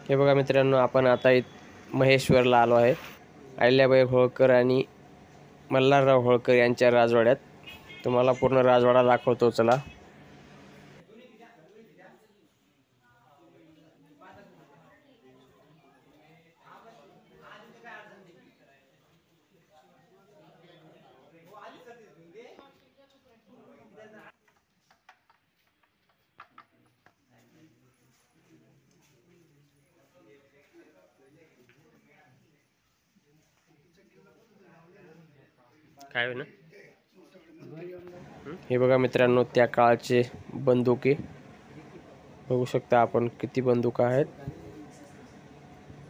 हे बघा मित्रांनो, आपण आता महेश्वरला आलो आहे. अहिल्याबाई होळकर आणि मल्हारराव होळकर यांच्या राजवाड्यात. तुम्हाला पूर्ण राजवाडा दाखवतो, चला. काय होईल ना, हे बघा मित्रांनो, त्या काळाचे बंदुके बघू शकता आपण, किती बंदुका आहेत.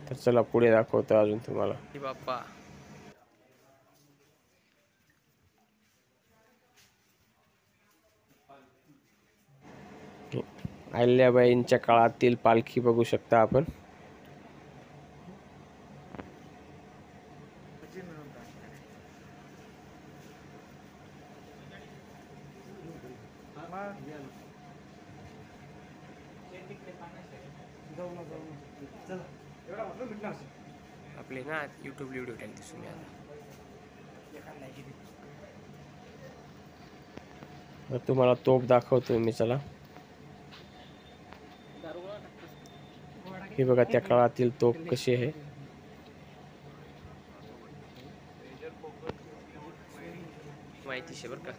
तर चला पुढे दाखवतो अजून तुम्हाला. बाप्पा, अहिल्याबाईंच्या काळातील पालखी बघू शकता आपण. आपले ना यूट्यूब व्हिडिओ टाकते तुम्ही आता. तुम्हाला तोफ दाखवतोय मी, चला. हे बघा त्या काळातील तोफ कशी आहे. माहिती बरं का.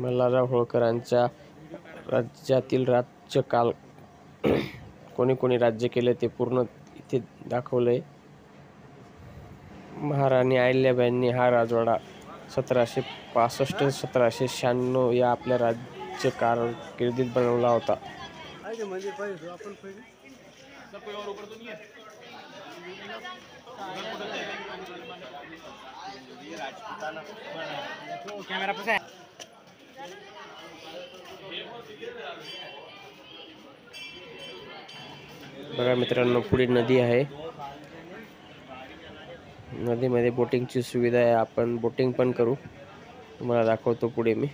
मल्हारराव होळकरांच्या राज्यातील राज्यकाल कोणी कोणी राज्य केले ते पूर्ण इथे दाखवलंय. महाराणी अहिल्याबाईंनी हा राजवाडा 1765-1796 या आपल्या राज्य कारकिर्दीत बनवला होता. बघा मित्रांनो, पुढे नदी आहे. नदीमध्ये बोटिंगची सुविधा आहे. आपण बोटिंग पण करू. तुम्हाला दाखवतो पुढे मी.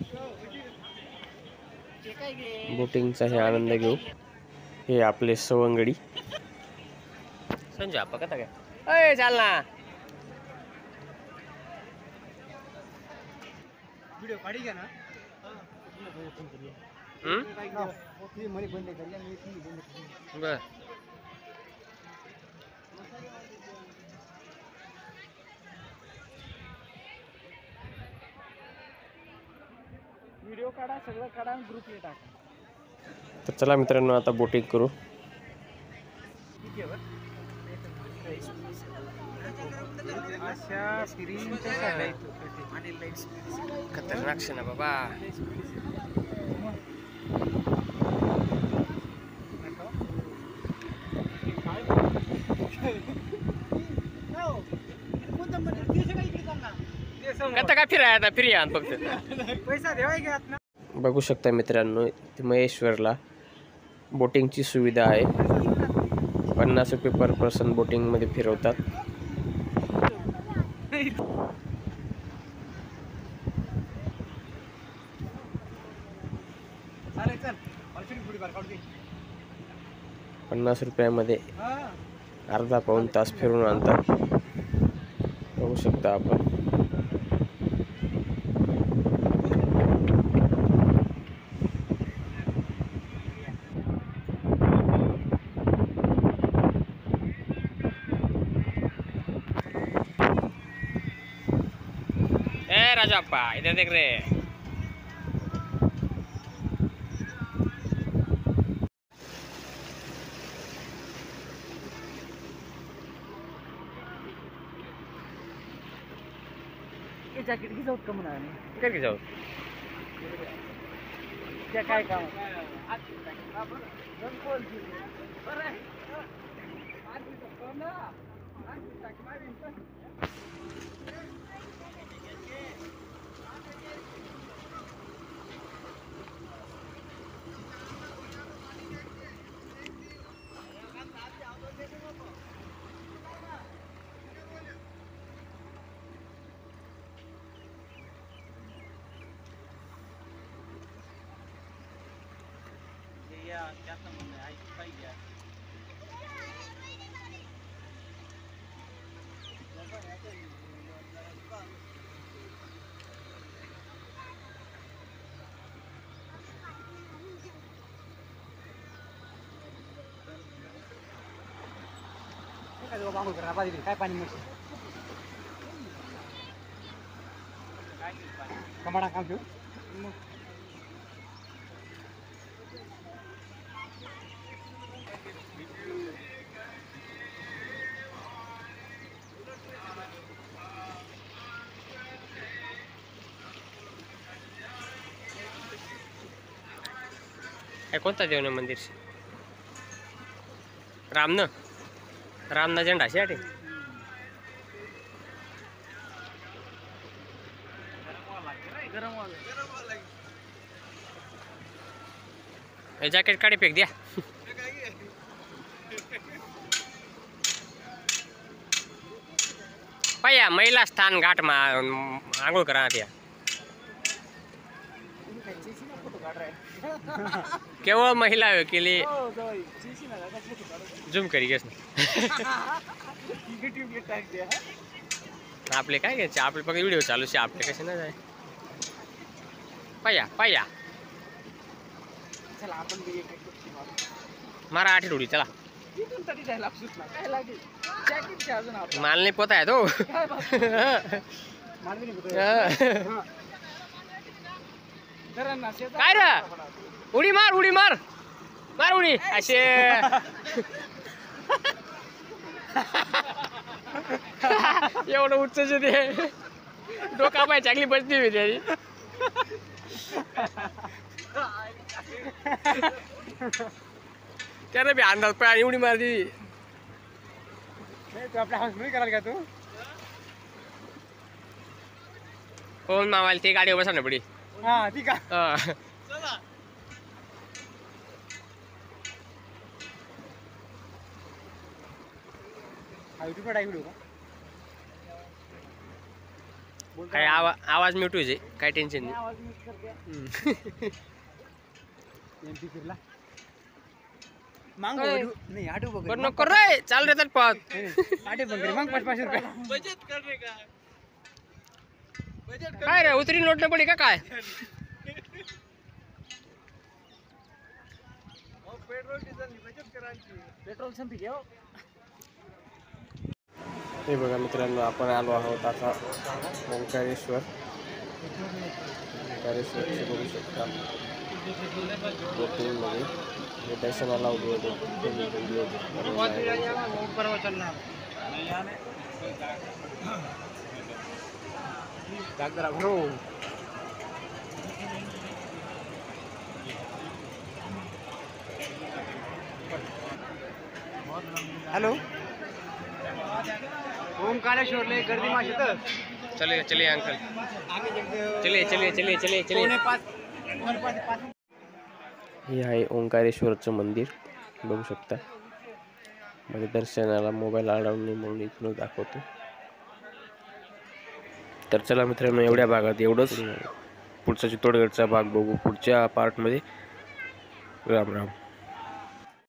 बोटिंगचा हे आनंद घेऊ. हे आपले सवंगडी. संजय आपा कथा काय, अय चाल ना. व्हिडिओ काढी घ्या ना. बर, व्हिडिओ काढा, सगळं काढा, ग्रुपला टाका. तर चला मित्रांनो, आता बोटिंग करू. खतरनाक शे ना बाबा. आता काय फिरायला फिर्या फक्त पैसा देवाय घ्या ना. बघू शकता मित्रांनो, महेश्वरला बोटिंगची सुविधा आहे. 50 रुपये पर पर्सन बोटिंग मध्ये फिरवतात. चल 50 रुपयामध्ये अर्धा पाऊण तास फिरून आणतात. बघू शकता आपण. ए राजाप्पा, इधर देख रे. जॅकेट की जाऊत का म्हणाले, काय की जाऊ त्या काय काम. काय पाणी मिळतं कमाडा काम घेऊ हे कोणता देव ना मंदिर रामना झेंडा शे जॅकेट काढी फेक द्या पाया महिला स्थान घाट मा आंघोळ करा त्या केवळ महिला के लिए झूम करी घेस आपले काय घ्यायचे आपले फक्त व्हिडिओ चालू शे आपले कसे नाही जाय पाया चला आपण मारा आठी डोळी चला माल नाही पोता आहे तो काय रे उडी मार उडी असे एवढं उच्च ते डोका पाय चांगली बसली मी त्याची त्यानं बी अंदाज पाय उडी मारली तू आपल्या हाऊस मध्ये कराल का तू हो मामाला ते गाडीवर बसा ना पडी हा ठीक आहे काय आवाज म्यूट होईल काय टेन्शन नाही मांग नाही आठव बघ बरं नको रे चाल रे तर पाहत आठव बघ मग 500 रुपये बचत करने का बचत काय रे उतरी नोट न पडी का काय पेट्रोल डिझेल बचत करायची पेट्रोल संपी घेऊ हे बघा मित्रांनो आपण आलो आहोत आता ओंकारेश्वर बघू शकता मध्ये हे दर्शनाला उभे होते हॅलो ओंकारेश्वरले गर्दी माशी तर चलिए अंकल चलिए हे आहे ओंकारेश्वरचं मंदिर बघू शकता म्हणजे दर्शनाला मोबाईल अलाउड नाही म्हणून इथून दाखवतो तर चला मित्रांनो एवढ्या भागात एवढंच पुढचा चित्तोडगडचा भाग बघू पुढच्या पार्टमध्ये राम राम